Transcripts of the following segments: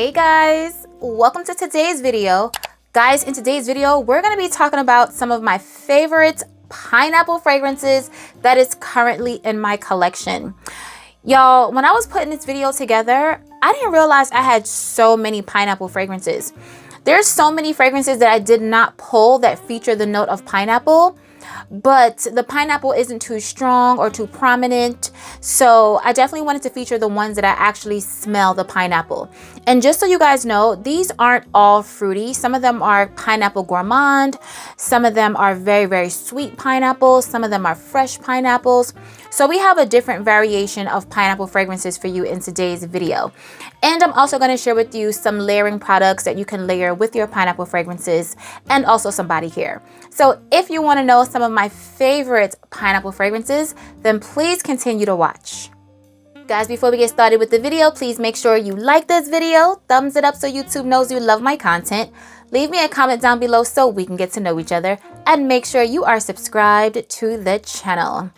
Hey guys, welcome to today's video. Guys, in today's video, we're going to be talking about some of my favorite pineapple fragrances that is currently in my collection. Y'all, when I was putting this video together, I didn't realize I had so many pineapple fragrances. There's so many fragrances that I did not pull that feature the note of pineapple, but the pineapple isn't too strong or too prominent. So I definitely wanted to feature the ones that I actually smell the pineapple. And just so you guys know, these aren't all fruity. Some of them are pineapple gourmand. Some of them are very, very sweet pineapples. Some of them are fresh pineapples. So we have a different variation of pineapple fragrances for you in today's video. And I'm also going to share with you some layering products that you can layer with your pineapple fragrances and also some body care. So if you want to know some of my favorite pineapple fragrances, then please continue to watch. Guys, before we get started with the video, please make sure you like this video, thumbs it up so YouTube knows you love my content. Leave me a comment down below so we can get to know each other, and make sure you are subscribed to the channel.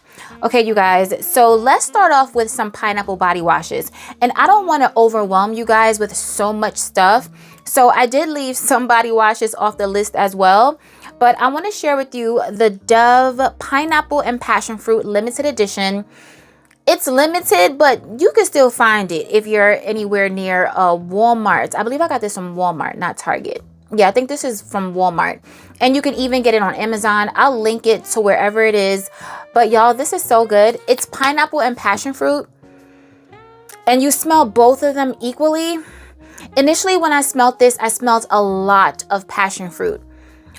Okay, you guys, so let's start off with some pineapple body washes. And I don't want to overwhelm you guys with so much stuff, so I did leave some body washes off the list as well. But I want to share with you the Dove Pineapple and Passion Fruit Limited Edition. It's limited, but you can still find it if you're anywhere near Walmart. I believe I got this from Walmart, not Target. Yeah, I think this is from Walmart. And you can even get it on Amazon. I'll link it to wherever it is. But y'all, this is so good. It's pineapple and passion fruit. And you smell both of them equally. Initially, when I smelled this, I smelled a lot of passion fruit.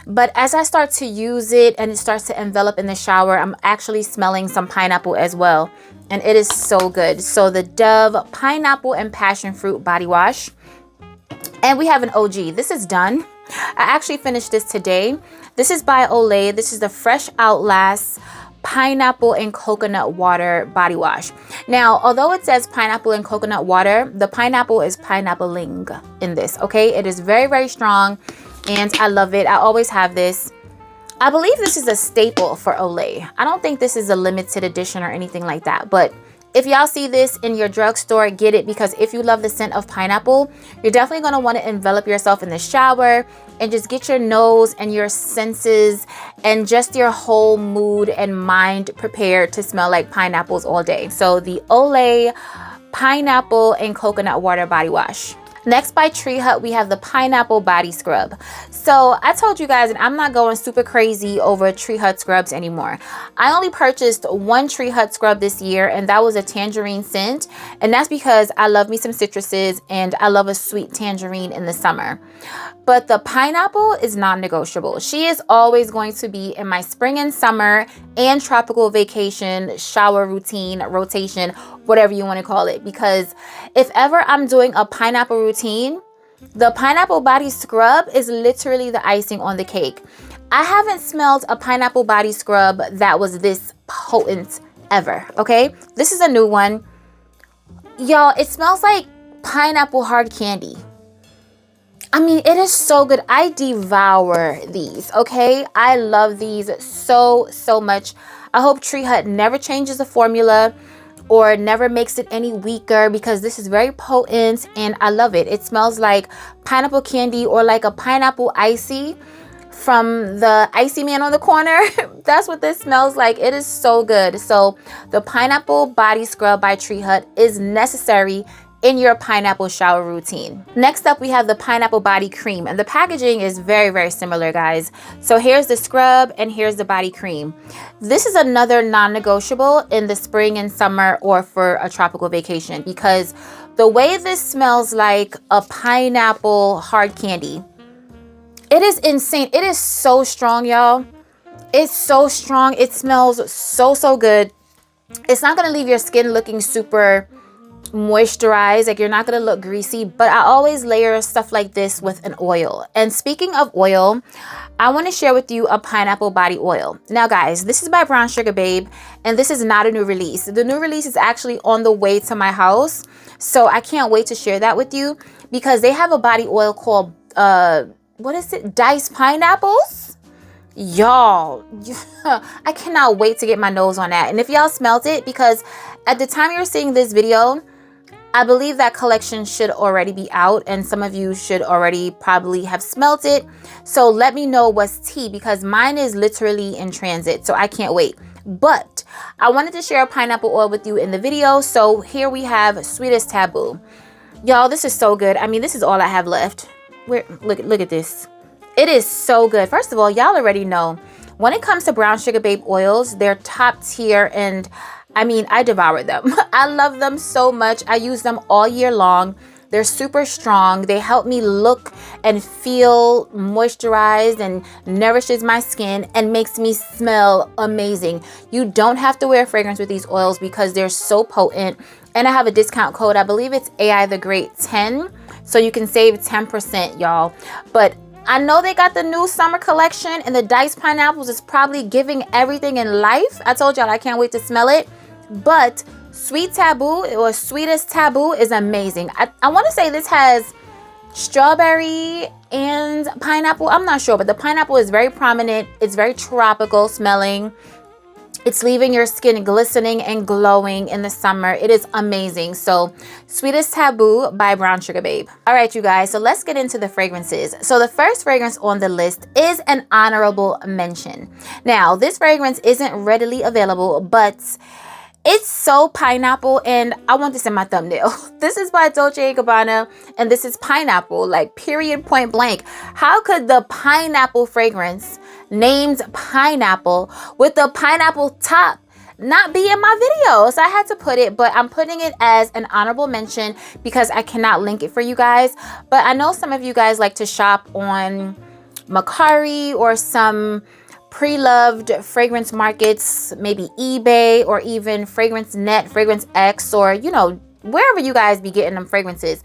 But as I start to use it and it starts to envelop in the shower, I'm actually smelling some pineapple as well. And it is so good. So the Dove Pineapple and Passion Fruit Body Wash. And we have an OG. This is done. I actually finished this today. This is by Olay. This is the Fresh Outlast Pineapple and Coconut Water Body Wash. Now, although it says pineapple and coconut water, the pineapple is pineapple-ing in this, okay? It is very, very strong, and I love it. I always have this. I believe this is a staple for Olay. I don't think this is a limited edition or anything like that, but if y'all see this in your drugstore, get it, because if you love the scent of pineapple, you're definitely going to want to envelop yourself in the shower and just get your nose and your senses and just your whole mood and mind prepared to smell like pineapples all day. So the Olay Pineapple and Coconut Water Body Wash. Next, by Tree Hut, we have the Pineapple Body Scrub. So I told you guys, and I'm not going super crazy over Tree Hut scrubs anymore. I only purchased one Tree Hut scrub this year, and that was a tangerine scent. And that's because I love me some citruses, and I love a sweet tangerine in the summer. But the pineapple is non-negotiable. She is always going to be in my spring and summer and tropical vacation, shower routine, rotation, whatever you want to call it. Because if ever I'm doing a pineapple routine, the pineapple body scrub is literally the icing on the cake. I haven't smelled a pineapple body scrub that was this potent ever, okay? This is a new one. Y'all, it smells like pineapple hard candy. I mean, it is so good. I devour these, okay? I love these so, so much. I hope Tree Hut never changes the formula or never makes it any weaker, because this is very potent and I love it. It smells like pineapple candy or like a pineapple icy from the Icy Man on the corner. That's what this smells like. It is so good. So the Pineapple Body Scrub by Tree Hut is necessary in your pineapple shower routine. Next up, we have the Pineapple Body Cream, and the packaging is very, very similar, guys. So here's the scrub and here's the body cream. This is another non-negotiable in the spring and summer or for a tropical vacation, because the way this smells like a pineapple hard candy, it is insane. It is so strong, y'all. It's so strong. It smells so, so good. It's not gonna leave your skin looking super moisturized, like you're not gonna look greasy, but I always layer stuff like this with an oil. And speaking of oil, I want to share with you a pineapple body oil. Now guys, this is by Brown Sugar Babe, and this is not a new release. The new release is actually on the way to my house, so I can't wait to share that with you, because they have a body oil called what is it, diced pineapples. Y'all, I cannot wait to get my nose on that. And if y'all smelt it, because at the time you're seeing this video, I believe that collection should already be out, and some of you should already probably have smelt it. So let me know what's tea, because mine is literally in transit, so I can't wait. But I wanted to share a pineapple oil with you in the video. So here we have Sweetest Taboo. Y'all, this is so good. I mean, this is all I have left. Look at this. It is so good. First of all, y'all already know when it comes to brown sugar babe oils, they're top tier, and I mean, I devour them. I love them so much. I use them all year long. They're super strong. They help me look and feel moisturized and nourishes my skin and makes me smell amazing. You don't have to wear fragrance with these oils because they're so potent. And I have a discount code. I believe it's AI the Great 10. So you can save 10%, y'all. But I know they got the new summer collection, and the diced pineapples is probably giving everything in life. I told y'all I can't wait to smell it. But Sweet Taboo, or Sweetest Taboo, is amazing. I want to say this has strawberry and pineapple. I'm not sure, but the pineapple is very prominent. It's very tropical smelling. It's leaving your skin glistening and glowing in the summer. It is amazing. So Sweetest Taboo by Brown Sugar Babe. All right, you guys, so let's get into the fragrances. So the first fragrance on the list is an honorable mention. Now, this fragrance isn't readily available, but it's so pineapple, and I want this in my thumbnail. This is by Dolce & Gabbana, and this is pineapple, like period, point blank. How could the pineapple fragrance named pineapple with the pineapple top not be in my video? So I had to put it, but I'm putting it as an honorable mention because I cannot link it for you guys. But I know some of you guys like to shop on Mercari or some pre-loved fragrance markets, maybe eBay or even Fragrance Net, Fragrance X, or you know, wherever you guys be getting them fragrances.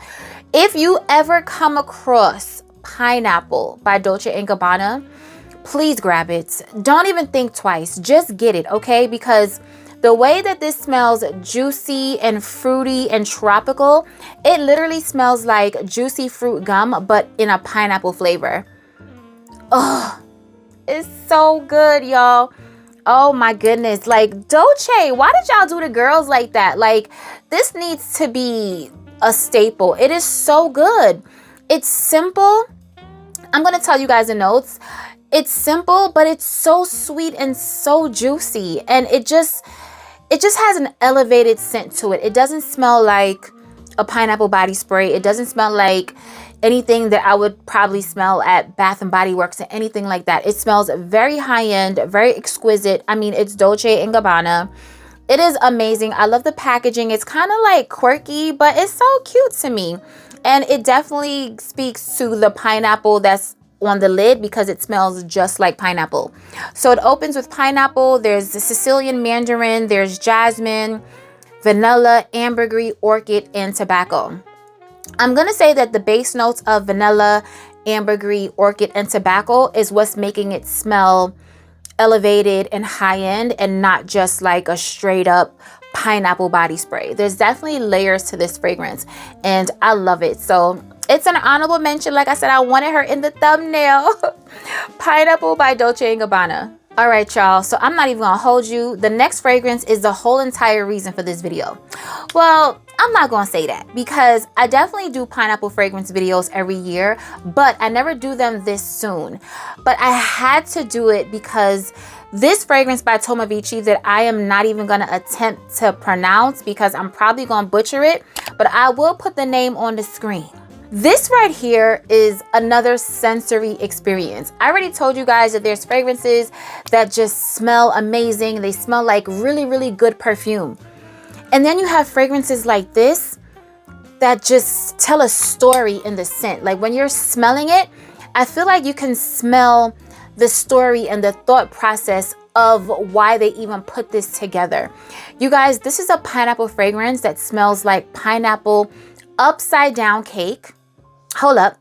If you ever come across Pineapple by Dolce & Gabbana, please grab it. Don't even think twice. Just get it, okay? Because the way that this smells juicy and fruity and tropical, it literally smells like juicy fruit gum, but in a pineapple flavor. Oh, it's so good, y'all. Oh my goodness. Like, Dolce, why did y'all do the girls like that? Like, this needs to be a staple. It is so good. It's simple. I'm going to tell you guys the notes. It's simple, but it's so sweet and so juicy. And it just has an elevated scent to it. It doesn't smell like a pineapple body spray. It doesn't smell like anything that I would probably smell at Bath and Body Works or anything like that. It smells very high-end, very exquisite. I mean, it's Dolce & Gabbana. It is amazing. I love the packaging. It's kind of like quirky, but it's so cute to me. And it definitely speaks to the pineapple that's on the lid because it smells just like pineapple. So it opens with pineapple. There's the Sicilian mandarin. There's jasmine, vanilla, ambergris, orchid, and tobacco. I'm going to say that the base notes of vanilla, ambergris, orchid, and tobacco is what's making it smell elevated and high-end and not just like a straight up pineapple body spray. There's definitely layers to this fragrance and I love it. So it's an honorable mention. Like I said, I wanted her in the thumbnail. Pineapple by Dolce & Gabbana. All right, y'all. So I'm not even gonna hold you. The next fragrance is the whole entire reason for this video. Well, I'm not gonna say that because I definitely do pineapple fragrance videos every year, but I never do them this soon. But I had to do it because this fragrance by Tomovici that I am not even gonna attempt to pronounce because I'm probably gonna butcher it, but I will put the name on the screen. This right here is another sensory experience. I already told you guys that there's fragrances that just smell amazing. They smell like really, really good perfume. And then you have fragrances like this that just tell a story in the scent. Like when you're smelling it, I feel like you can smell the story and the thought process of why they even put this together. You guys, this is a pineapple fragrance that smells like pineapple upside down cake. Hold up.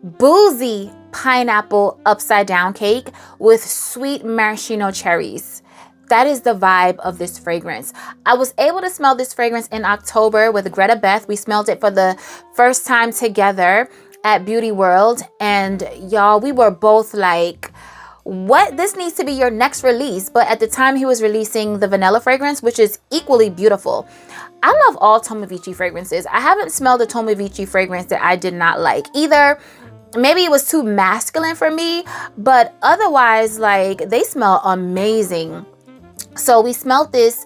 Boozy pineapple upside down cake with sweet maraschino cherries. That is the vibe of this fragrance. I was able to smell this fragrance in October with Greta Beth. We smelled it for the first time together at Beauty World. And y'all, we were both like, what? This needs to be your next release. But at the time he was releasing the vanilla fragrance, which is equally beautiful. I love all Tomovici fragrances. I haven't smelled a Tomovici fragrance that I did not like. Either maybe it was too masculine for me, but otherwise, like, they smell amazing. So we smelled this,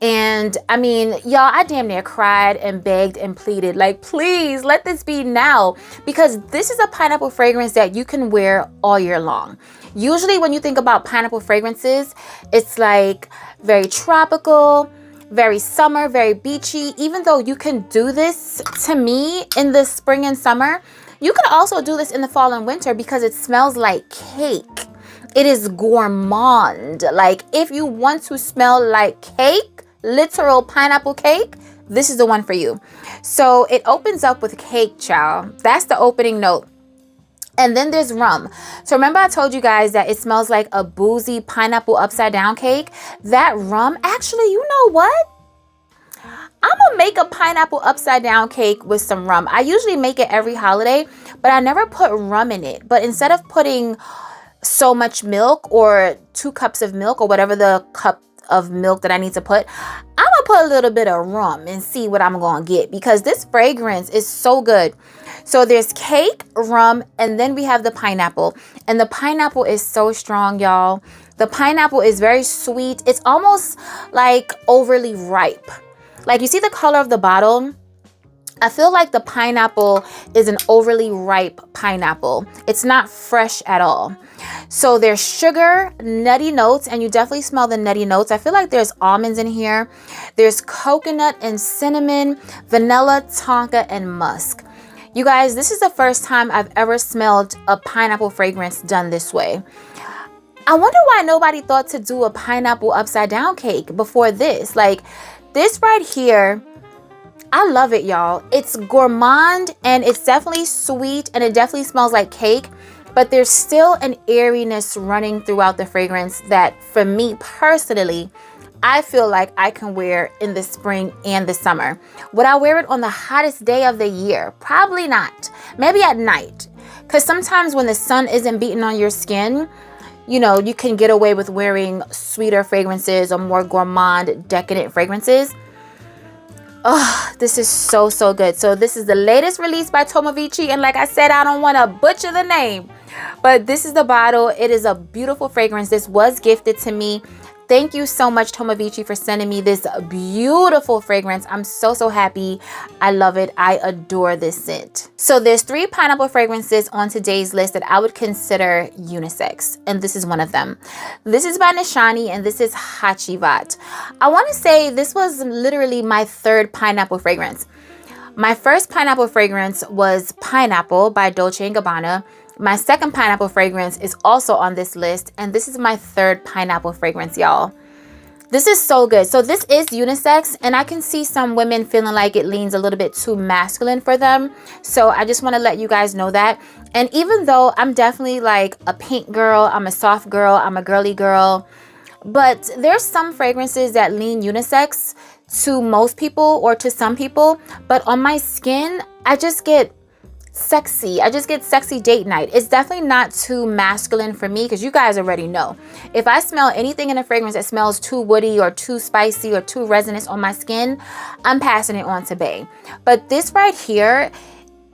and I mean, y'all, I damn near cried and begged and pleaded, like, please let this be now, because this is a pineapple fragrance that you can wear all year long. Usually when you think about pineapple fragrances, it's like very tropical, very summer, very beachy. Even though you can do this, to me, in the spring and summer, you can also do this in the fall and winter because it smells like cake. It is gourmand. Like, if you want to smell like cake, literal pineapple cake, this is the one for you. So it opens up with cake, child. That's the opening note. And then there's rum. So remember I told you guys that it smells like a boozy pineapple upside down cake? That rum, actually, you know what? I'm gonna make a pineapple upside down cake with some rum. I usually make it every holiday, but I never put rum in it. But instead of putting so much milk or 2 cups of milk or whatever the cup of milk that I need to put, I'm gonna put a little bit of rum and see what I'm gonna get, because this fragrance is so good. So there's cake, rum, and then we have the pineapple. And the pineapple is so strong, y'all. The pineapple is very sweet. It's almost like overly ripe. Like, you see the color of the bottle? I feel like the pineapple is an overly ripe pineapple. It's not fresh at all. So there's sugar, nutty notes, and you definitely smell the nutty notes. I feel like there's almonds in here. There's coconut and cinnamon, vanilla, tonka, and musk. You guys, this is the first time I've ever smelled a pineapple fragrance done this way. I wonder why nobody thought to do a pineapple upside down cake before this. Like, this right here, I love it, y'all. It's gourmand, and it's definitely sweet, and it definitely smells like cake, but there's still an airiness running throughout the fragrance that, for me personally, I feel like I can wear in the spring and the summer. Would I wear it on the hottest day of the year? Probably not. Maybe at night, because sometimes when the sun isn't beating on your skin, you know, you can get away with wearing sweeter fragrances or more gourmand, decadent fragrances. Oh, this is so, so good. So this is the latest release by Tomovici. And like I said, I don't want to butcher the name, but this is the bottle. It is a beautiful fragrance. This was gifted to me. Thank you so much, Tomovici, for sending me this beautiful fragrance. I'm so, so happy. I love it. I adore this scent. So there's 3 pineapple fragrances on today's list that I would consider unisex, and this is one of them. This is by Nishani, and this is Hachivat. I want to say this was literally my 3rd pineapple fragrance. My first pineapple fragrance was Pineapple by Dolce & Gabbana. My second pineapple fragrance is also on this list, and this is my 3rd pineapple fragrance, y'all. This is so good. So this is unisex, and I can see some women feeling like it leans a little bit too masculine for them. So I just want to let you guys know that. And even though I'm definitely like a pink girl, I'm a soft girl, I'm a girly girl, but there's some fragrances that lean unisex to most people or to some people. But on my skin, I just get sexy. I just get sexy date night. It's definitely not too masculine for me, because you guys already know. If I smell anything in a fragrance that smells too woody or too spicy or too resinous on my skin, I'm passing it on to bae. But this right here,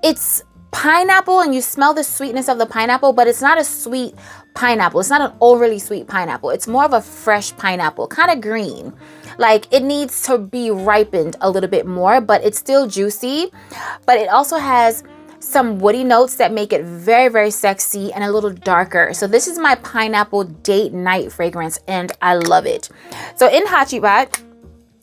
it's pineapple, and you smell the sweetness of the pineapple, but it's not a sweet pineapple. It's not an overly sweet pineapple. It's more of a fresh pineapple, kind of green. Like, it needs to be ripened a little bit more, but it's still juicy. But it also has some woody notes that make it very, very sexy and a little darker. So this is my pineapple date night fragrance, and I love it. So in Hachibat,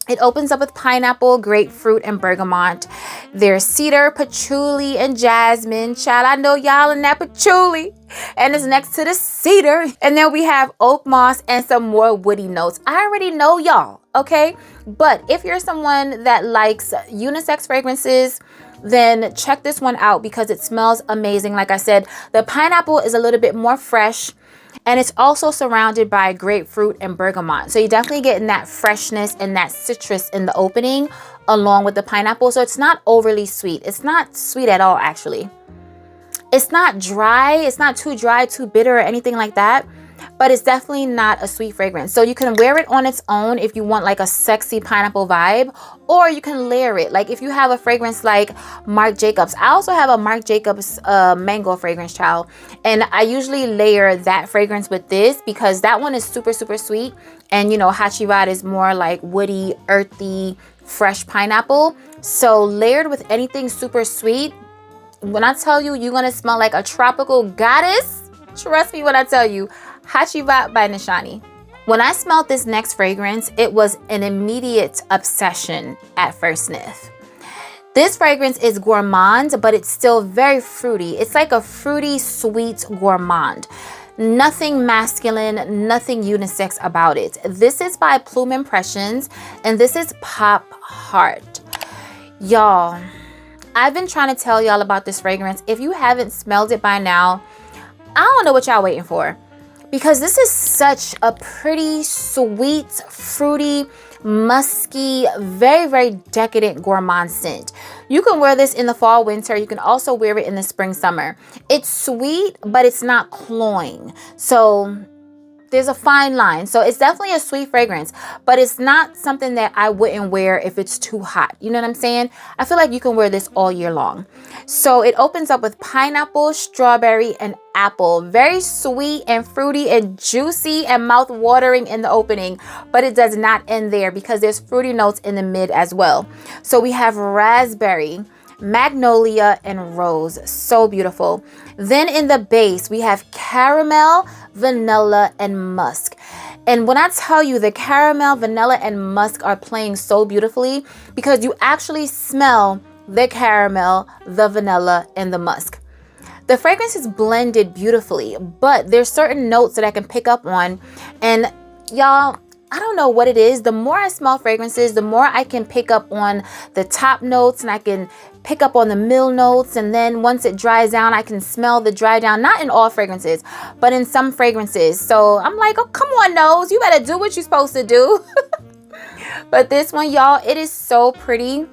it opens up with pineapple, grapefruit, and bergamot. There's cedar, patchouli, and jasmine. Child, I know y'all in that patchouli. And it's next to the cedar. And then we have oak moss and some more woody notes. I already know y'all, okay? But if you're someone that likes unisex fragrances, then check this one out, because it smells amazing. Like I said, the pineapple is a little bit more fresh, and it's also surrounded by grapefruit and bergamot. So you're definitely getting that freshness and that citrus in the opening along with the pineapple. So it's not overly sweet. It's not sweet at all, actually. It's not dry. It's not too dry, too bitter, or anything like that. But but it's definitely not a sweet fragrance. So you can wear it on its own if you want like a sexy pineapple vibe, or you can layer it. Like if you have a fragrance like Marc Jacobs, I also have a Marc Jacobs mango fragrance, child, and I usually layer that fragrance with this because that one is super, super sweet. And you know, Hachivad is more like woody, earthy, fresh pineapple. So layered with anything super sweet, when I tell you, you're gonna smell like a tropical goddess, trust me when I tell you. Hachivat by Nishani. When I smelled this next fragrance, it was an immediate obsession at first sniff. This fragrance is gourmand, but it's still very fruity. It's like a fruity, sweet gourmand. Nothing masculine, nothing unisex about it. This is by Plume Impressions, and this is Pop Heart. Y'all, I've been trying to tell y'all about this fragrance. If you haven't smelled it by now, I don't know what y'all waiting for, because this is such a pretty, sweet, fruity, musky, very, very decadent gourmand scent. You can wear this in the fall, winter. You can also wear it in the spring, summer. It's sweet, but it's not cloying. So there's a fine line. So it's definitely a sweet fragrance, but it's not something that I wouldn't wear if it's too hot. You know what I'm saying? I feel like you can wear this all year long. So it opens up with pineapple, strawberry, and apple. Very sweet and fruity and juicy and mouth-watering in the opening, but it does not end there because there's fruity notes in the mid as well. So we have raspberry, magnolia, and rose. So beautiful. Then in the base, we have caramel, vanilla, and musk. And when I tell you, the caramel, vanilla, and musk are playing so beautifully because you actually smell the caramel, the vanilla, and the musk. The fragrance is blended beautifully, but there's certain notes that I can pick up on. And y'all, I don't know what it is. The more I smell fragrances, the more I can pick up on the top notes, and I can pick up on the middle notes. And then once it dries down, I can smell the dry down, not in all fragrances, but in some fragrances. So I'm like, oh, come on, nose, you better do what you're supposed to do. But this one, y'all, it is so pretty.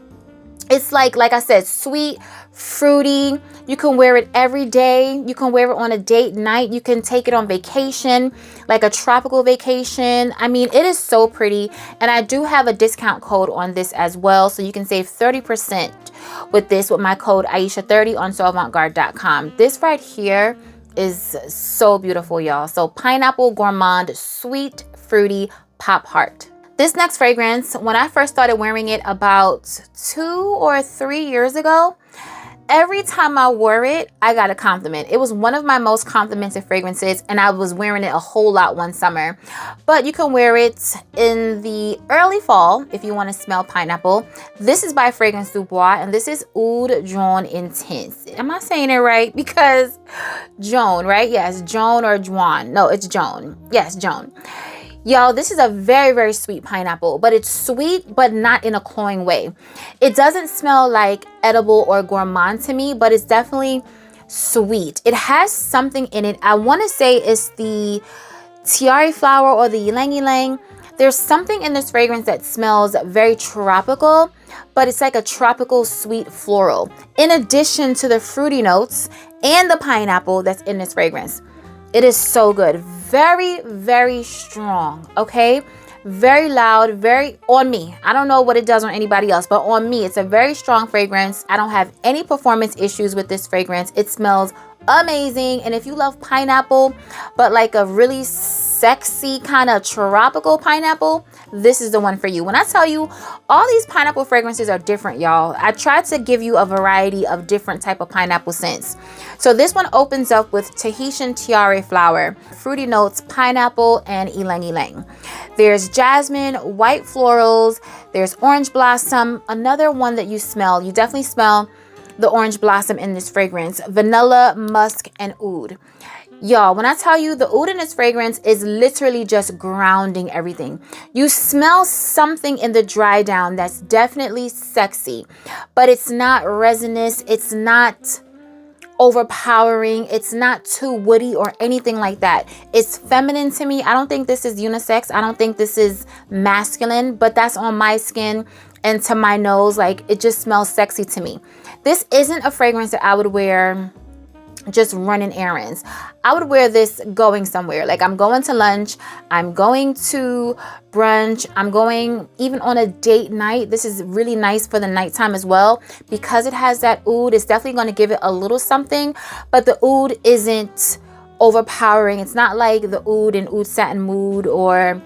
It's like I said, sweet, fruity. You can wear it every day. You can wear it on a date night. You can take it on vacation, like a tropical vacation. I mean, it is so pretty. And I do have a discount code on this as well. So you can save 30% with this with my code Aisha30 on soavantgarde.com. This right here is so beautiful, y'all. So pineapple gourmand, sweet, fruity, pop heart. This next fragrance, when I first started wearing it about 2 or 3 years ago, every time I wore it, I got a compliment. It was one of my most complimented fragrances, and I was wearing it a whole lot one summer. But you can wear it in the early fall if you want to smell pineapple. This is by Fragrance Du Bois, and this is Oud Jaune Intense. Am I saying it right? Because Joan, right? Yes, Joan or Juan. No, it's Joan. Yes, Joan. Y'all, this is a very, very sweet pineapple, but it's sweet, but not in a cloying way. It doesn't smell like edible or gourmand to me, but it's definitely sweet. It has something in it. I want to say it's the tiare flower or the ylang ylang. There's something in this fragrance that smells very tropical, but it's like a tropical sweet floral, in addition to the fruity notes and the pineapple that's in this fragrance. It is so good. Very, very strong, okay? Very loud, very on me. I don't know what it does on anybody else, but on me, it's a very strong fragrance. I don't have any performance issues with this fragrance. It smells amazing. And if you love pineapple, but like a really sexy kind of tropical pineapple, this is the one for you. When I tell you, all these pineapple fragrances are different, y'all. I tried to give you a variety of different type of pineapple scents. So this one opens up with Tahitian tiare flower, fruity notes, pineapple, and ylang ylang. There's jasmine, white florals, there's orange blossom. Another one that you smell, you definitely smell the orange blossom in this fragrance, vanilla, musk, and oud. Y'all, when I tell you, the oud in this fragrance is literally just grounding everything. You smell something in the dry down that's definitely sexy, but it's not resinous, it's not overpowering, it's not too woody or anything like that. It's feminine to me. I don't think this is unisex. I don't think this is masculine, but that's on my skin and to my nose. Like, it just smells sexy to me. This isn't a fragrance that I would wear just running errands. I would wear this going somewhere. Like I'm going to lunch, I'm going to brunch, I'm going even on a date night. This is really nice for the nighttime as well because it has that oud. It's definitely going to give it a little something, but the oud isn't overpowering. It's not like the oud in Oud Satin Mood or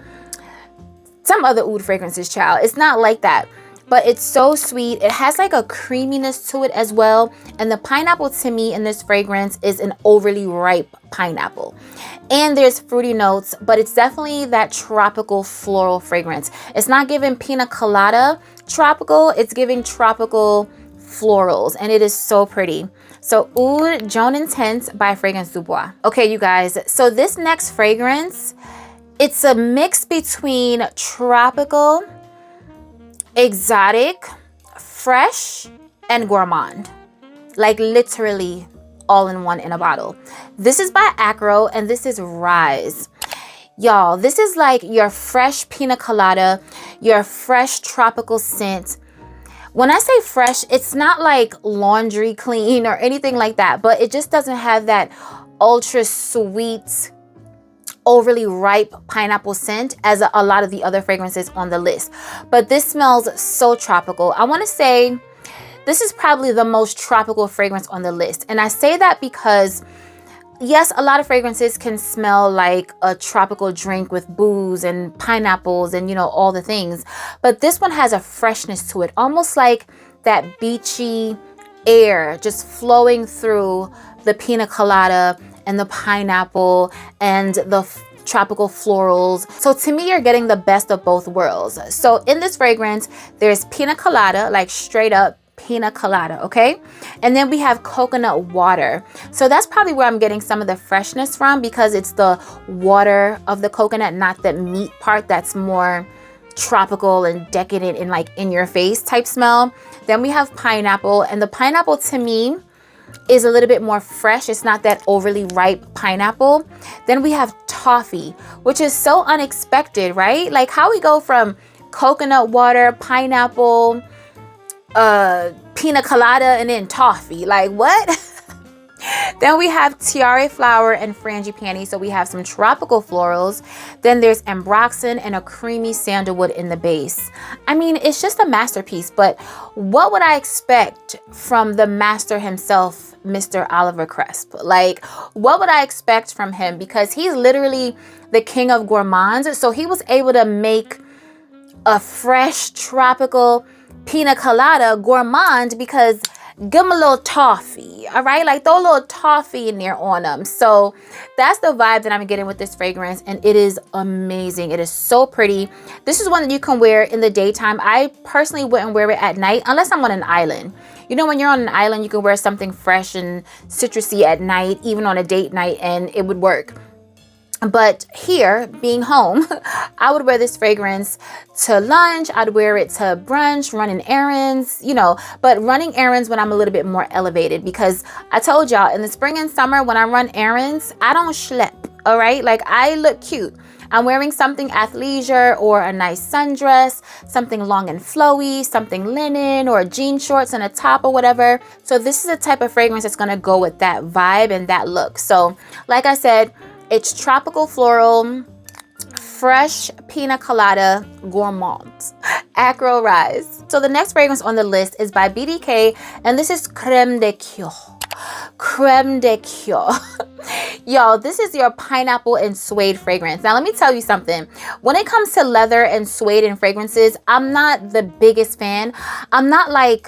some other oud fragrances, child. It's not like that. But it's so sweet. It has like a creaminess to it as well. And the pineapple to me in this fragrance is an overly ripe pineapple. And there's fruity notes, but it's definitely that tropical floral fragrance. It's not giving pina colada tropical, it's giving tropical florals, and it is so pretty. So Oud Jaune Intense by Fragrance Du Bois. Okay, you guys, so this next fragrance, it's a mix between tropical, exotic, fresh, and gourmand. Like literally all in one in a bottle. This is by Acro and this is Rise. Y'all, this is like your fresh pina colada, your fresh tropical scent. When I say fresh, it's not like laundry clean or anything like that, but it just doesn't have that ultra sweet, overly ripe pineapple scent as a lot of the other fragrances on the list. But this smells so tropical. I want to say this is probably the most tropical fragrance on the list. And I say that because yes, a lot of fragrances can smell like a tropical drink with booze and pineapples and, you know, all the things. But this one has a freshness to it, almost like that beachy air just flowing through the pina colada and the pineapple and the tropical florals. So to me, you're getting the best of both worlds. So in this fragrance, there's pina colada, like straight up pina colada, okay? And then we have coconut water. So that's probably where I'm getting some of the freshness from, because it's the water of the coconut, not the meat part that's more tropical and decadent and like in your face type smell. Then we have pineapple, and the pineapple to me is a little bit more fresh. It's not that overly ripe pineapple. Then we have toffee, which is so unexpected, right? Like how we go from coconut water, pineapple, pina colada, and then toffee. Like what? Then we have tiare flower and frangipani. So we have some tropical florals. Then there's ambroxan and a creamy sandalwood in the base. I mean, it's just a masterpiece, but what would I expect from the master himself, Mr. Oliver Cresp? Like, what would I expect from him? Because he's literally the king of gourmands. So he was able to make a fresh tropical pina colada gourmand because give them a little toffee, all right? Like throw a little toffee in there on them. So that's the vibe that I'm getting with this fragrance, and it is amazing. It is so pretty. This is one that you can wear in the daytime. I personally wouldn't wear it at night unless I'm on an island. You know, when you're on an island, you can wear something fresh and citrusy at night, even on a date night, and it would work. But here, being home, I would wear this fragrance to lunch. I'd wear it to brunch, running errands, you know, but running errands when I'm a little bit more elevated, because I told y'all in the spring and summer, when I run errands, I don't schlep, all right? Like I look cute. I'm wearing something athleisure or a nice sundress, something long and flowy, something linen or jean shorts and a top or whatever. So this is the type of fragrance that's gonna go with that vibe and that look. So like I said, it's tropical floral, fresh pina colada, gourmand, Acro Rise. So the next fragrance on the list is by BDK, and this is Crème de Coeur. Crème de Coeur. Y'all, this is your pineapple and suede fragrance. Now, let me tell you something. When it comes to leather and suede and fragrances, I'm not the biggest fan. I'm not like,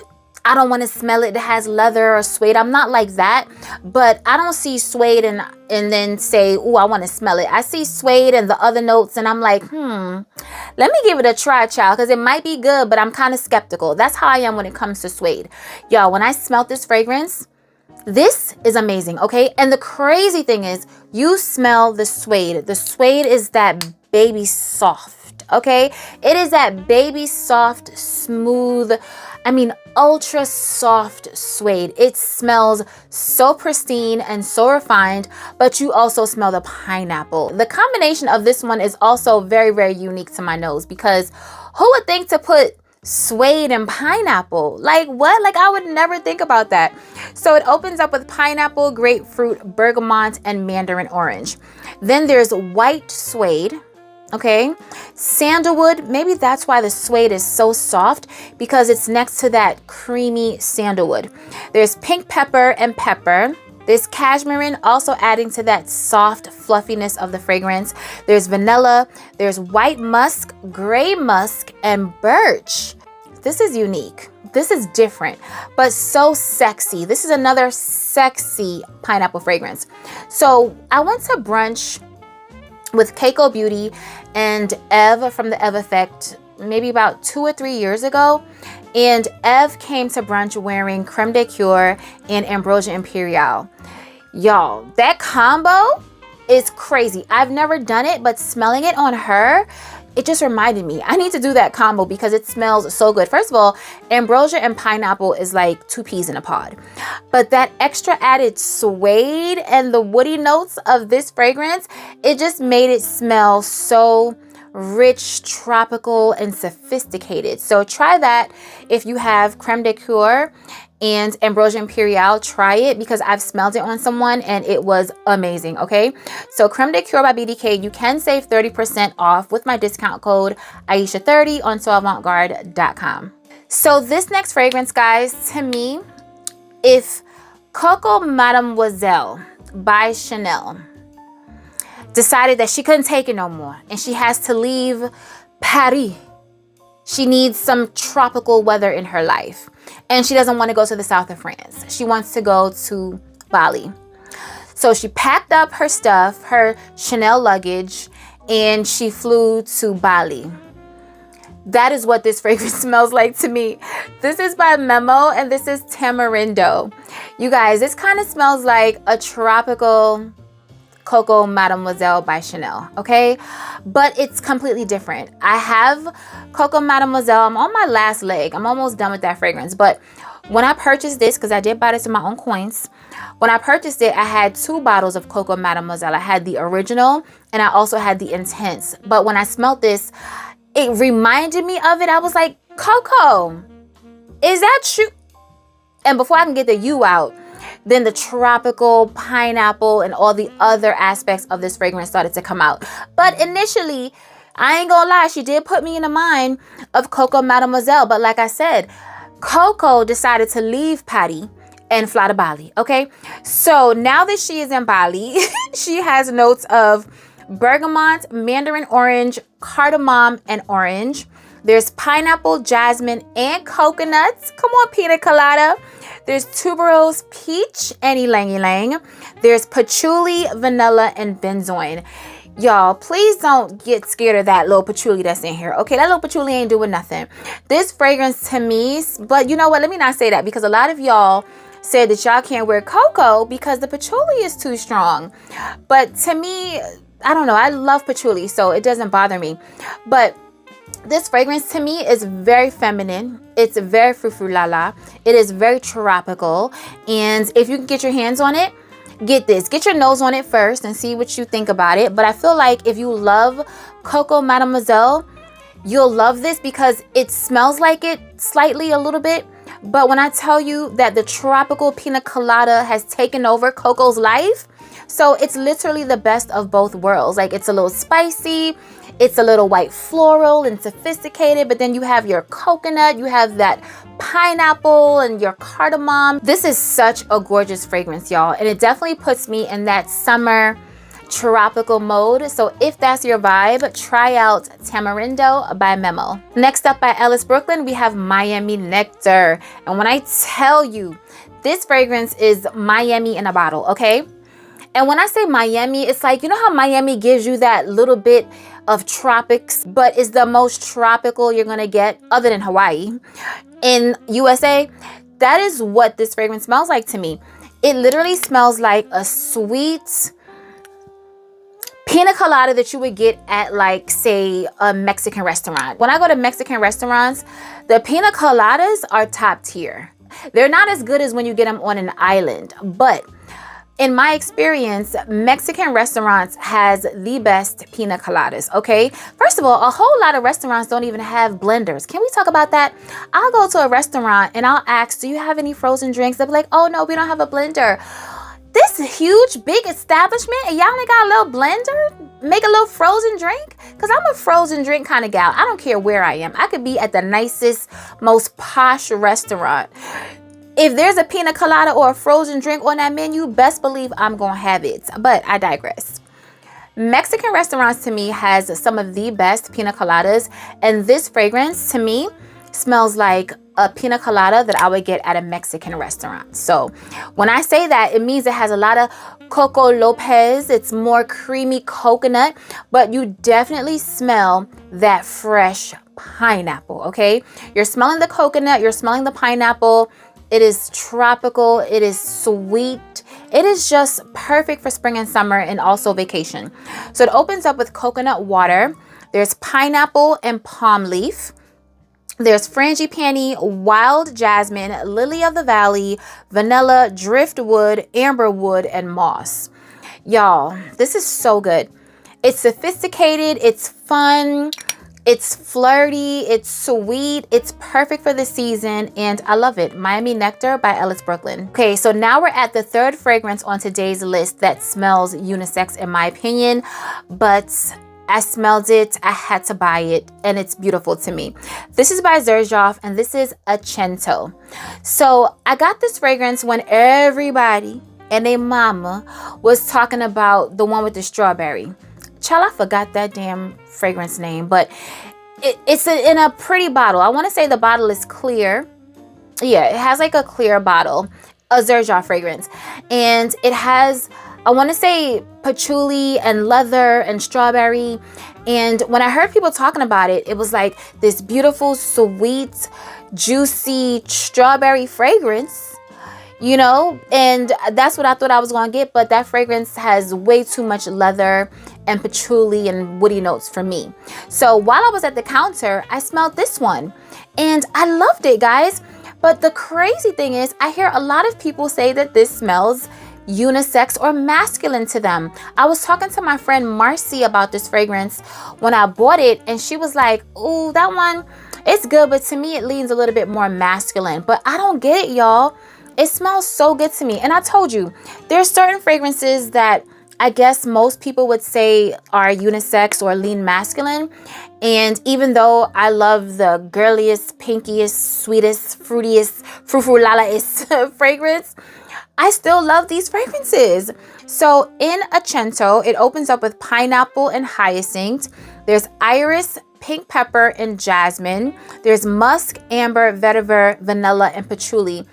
I don't want to smell it that has leather or suede. I'm not like that, but I don't see suede and then say, oh, I want to smell it. I see suede and the other notes and I'm like, let me give it a try, child, because it might be good, but I'm kind of skeptical. That's how I am when it comes to suede. Y'all, when I smelled this fragrance, this is amazing, okay? And the crazy thing is, you smell the suede. The suede is that baby soft, okay? It is that baby soft, smooth, I mean, ultra soft suede. It smells so pristine and so refined, but you also smell the pineapple. The combination of this one is also very, very unique to my nose, because who would think to put suede and pineapple. Like what? Like I would never think about that. So it opens up with pineapple, grapefruit, bergamot, and mandarin orange. Then there's white suede. Okay, sandalwood. Maybe that's why the suede is so soft, because it's next to that creamy sandalwood. There's pink pepper and pepper. There's cashmere, also adding to that soft fluffiness of the fragrance. There's vanilla, there's white musk, gray musk, and birch. This is unique. This is different, but so sexy. This is another sexy pineapple fragrance. So I went to brunch with Keiko Beauty and Eve from the Eve Effect maybe about 2 or 3 years ago. And Eve came to brunch wearing Creme de Coeur and Ambrosia Imperial. Y'all, that combo is crazy. I've never done it, but smelling it on her, it just reminded me, I need to do that combo because it smells so good. First of all, ambrosia and pineapple is like 2 peas in a pod. But that extra added suede and the woody notes of this fragrance, it just made it smell so rich, tropical, and sophisticated. So try that if you have Creme de Coeur and Ambrosia Imperial. Try it because I've smelled it on someone and it was amazing. Okay, so Creme de Coeur by BDK, you can save 30% off with my discount code Aisha30 on soavantgarde.com. So this next fragrance, guys, to me, if Coco Mademoiselle by Chanel decided that she couldn't take it no more and she has to leave Paris, she needs some tropical weather in her life, and she doesn't want to go to the south of France. She wants to go to Bali. So she packed up her stuff, her Chanel luggage, and she flew to Bali. That is what this fragrance smells like to me. This is by Memo, and this is Tamarindo. You guys, this kind of smells like a tropical Coco Mademoiselle by Chanel, okay? But it's completely different. I have Coco Mademoiselle. I'm on my last leg. I'm almost done with that fragrance. But when I purchased this, because I did buy this in my own coins, when I purchased it, I had 2 bottles of Coco Mademoiselle. I had the original and I also had the intense. But when I smelled this, it reminded me of it. I was like, Coco, is that you? And before I can get the you out, then the tropical, pineapple, and all the other aspects of this fragrance started to come out. But initially, I ain't gonna lie, she did put me in the mind of Coco Mademoiselle. But like I said, Coco decided to leave Paris and fly to Bali, okay? So now that she is in Bali, she has notes of bergamot, mandarin orange, cardamom, and orange. There's pineapple, jasmine, and coconuts. Come on, pina colada. There's tuberose, peach, and ylang ylang. There's patchouli, vanilla, and benzoin. Y'all, please don't get scared of that little patchouli that's in here. Okay, that little patchouli ain't doing nothing. This fragrance to me, but you know what? Let me not say that, because a lot of y'all said that y'all can't wear cocoa because the patchouli is too strong. But to me, I don't know. I love patchouli, so it doesn't bother me. But this fragrance to me is very feminine. It's very frou-frou-la-la. It is very tropical. And if you can get your hands on it, get this. Get your nose on it first and see what you think about it. But I feel like if you love Coco Mademoiselle, you'll love this because it smells like it slightly a little bit. But when I tell you that the tropical pina colada has taken over Coco's life, so it's literally the best of both worlds. Like, it's a little spicy, it's a little white floral and sophisticated, but then you have your coconut, you have that pineapple and your cardamom. This is such a gorgeous fragrance, y'all, and it definitely puts me in that summer tropical mode. So if that's your vibe, try out Tamarindo by Memo. Next up, by Ellis Brooklyn, we have Miami Nectar. And when I tell you, this fragrance is Miami in a bottle, okay? And when I say Miami, it's like, you know how Miami gives you that little bit of tropics, but it's the most tropical you're gonna get, other than Hawaii, in USA? That is what this fragrance smells like to me. It literally smells like a sweet pina colada that you would get at, like, say, a Mexican restaurant. When I go to Mexican restaurants, the pina coladas are top tier. They're not as good as when you get them on an island, but in my experience, Mexican restaurants has the best pina coladas, okay? First of all, a whole lot of restaurants don't even have blenders. Can we talk about that? I'll go to a restaurant and I'll ask, do you have any frozen drinks? They'll be like, oh no, we don't have a blender. This huge, big establishment and y'all ain't got a little blender? Make a little frozen drink? Because I'm a frozen drink kind of gal. I don't care where I am. I could be at the nicest, most posh restaurant. If there's a pina colada or a frozen drink on that menu, best believe I'm going to have it. But I digress. Mexican restaurants to me has some of the best pina coladas. And this fragrance to me smells like a pina colada that I would get at a Mexican restaurant. So when I say that, it means it has a lot of Coco Lopez. It's more creamy coconut, but you definitely smell that fresh pineapple, okay? You're smelling the coconut, you're smelling the pineapple. It is tropical, it is sweet. It is just perfect for spring and summer and also vacation. So it opens up with coconut water. There's pineapple and palm leaf. There's frangipani, wild jasmine, lily of the valley, vanilla, driftwood, amberwood, and moss. Y'all, this is so good. It's sophisticated, it's fun, it's flirty, it's sweet, it's perfect for the season, and I love it. Miami Nectar by Ellis Brooklyn. Okay, so now we're at the third fragrance on today's list that smells unisex in my opinion, but I smelled it, I had to buy it, and it's beautiful to me. This is by Xerjoff, and this is Acento. So I got this fragrance when everybody and their mama was talking about the one with the strawberry. Child, I forgot that damn fragrance name, but it's in a pretty bottle. I want to say the bottle is clear. Yeah, it has like a clear bottle, a Xerjoff fragrance. And it has, I want to say patchouli and leather and strawberry. And when I heard people talking about it, it was like this beautiful, sweet, juicy strawberry fragrance. You know, and that's what I thought I was going to get, but that fragrance has way too much leather and patchouli and woody notes for me. So while I was at the counter, I smelled this one and I loved it, guys. But the crazy thing is, I hear a lot of people say that this smells unisex or masculine to them. I was talking to my friend Marcy about this fragrance when I bought it, and she was like, "Ooh, that one, it's good, but to me it leans a little bit more masculine." But I don't get it, y'all. It smells so good to me. And I told you, there's certain fragrances that I guess most people would say are unisex or lean masculine. And even though I love the girliest, pinkiest, sweetest, fruitiest, frou-frou-lala-ist fragrance, I still love these fragrances. So in Acento, it opens up with pineapple and hyacinth. There's iris, pink pepper, and jasmine. There's musk, amber, vetiver, vanilla, and patchouli.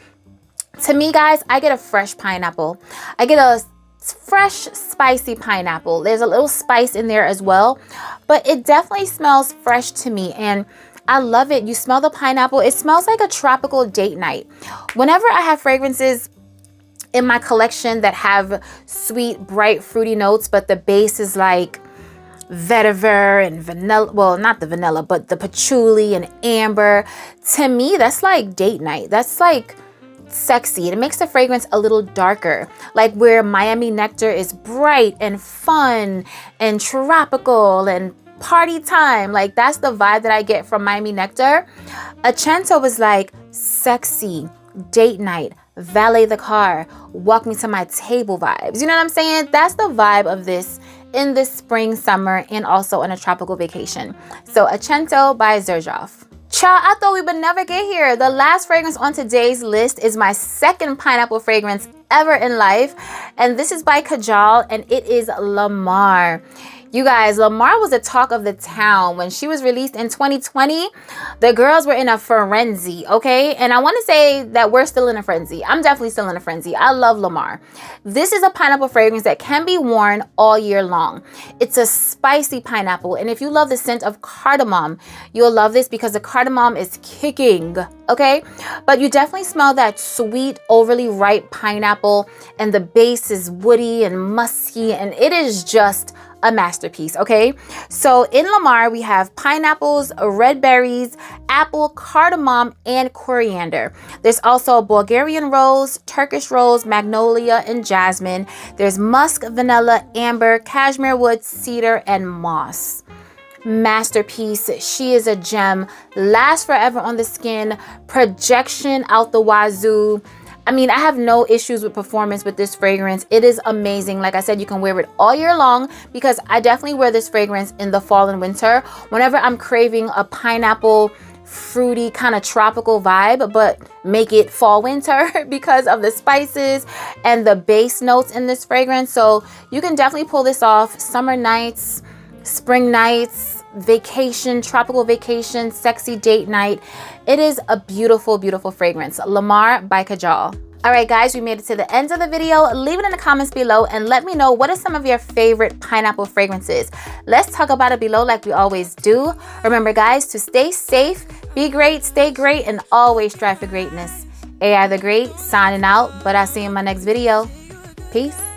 To me, guys, I get a fresh pineapple. I get a fresh, spicy pineapple. There's a little spice in there as well, but it definitely smells fresh to me, and I love it. You smell the pineapple. It smells like a tropical date night. Whenever I have fragrances in my collection that have sweet, bright, fruity notes, but the base is like vetiver and vanilla, well, not the vanilla, but the patchouli and amber, to me, that's like date night. That's like sexy. It makes the fragrance a little darker, like where Miami Nectar is bright and fun and tropical and party time. Like that's the vibe that I get from Miami Nectar. Acento is like sexy, date night, valet the car, walk me to my table vibes. You know what I'm saying? That's the vibe of this in the spring, summer, and also on a tropical vacation. So Acento by Xerjoff. Child, I thought we would never get here. The last fragrance on today's list is my second pineapple fragrance ever in life. And this is by Kajal, and it is Lamar. You guys, Lamar was the talk of the town. When she was released in 2020, the girls were in a frenzy, okay? And I want to say that we're still in a frenzy. I'm definitely still in a frenzy. I love Lamar. This is a pineapple fragrance that can be worn all year long. It's a spicy pineapple. And if you love the scent of cardamom, you'll love this because the cardamom is kicking, okay? But you definitely smell that sweet, overly ripe pineapple, and the base is woody and musky, and it is just a masterpiece, okay? So in Lamar, we have pineapples, red berries, apple, cardamom, and coriander. There's also Bulgarian rose, Turkish rose, magnolia, and jasmine. There's musk, vanilla, amber, cashmere wood, cedar, and moss. Masterpiece. She is a gem. Lasts forever on the skin. Projection out the wazoo. I mean, I have no issues with performance with this fragrance. It is amazing. Like I said, you can wear it all year long because I definitely wear this fragrance in the fall and winter whenever I'm craving a pineapple, fruity, kind of tropical vibe, but make it fall winter because of the spices and the base notes in this fragrance. So you can definitely pull this off summer nights, spring nights, vacation, tropical vacation, sexy date night. It is a beautiful, beautiful fragrance. Lamar by Kajal. All right, guys, we made it to the end of the video. Leave it in the comments below and let me know what are some of your favorite pineapple fragrances. Let's talk about it below like we always do. Remember, guys, to stay safe, be great, stay great, and always strive for greatness. AI the Great signing out, but I'll see you in my next video. Peace.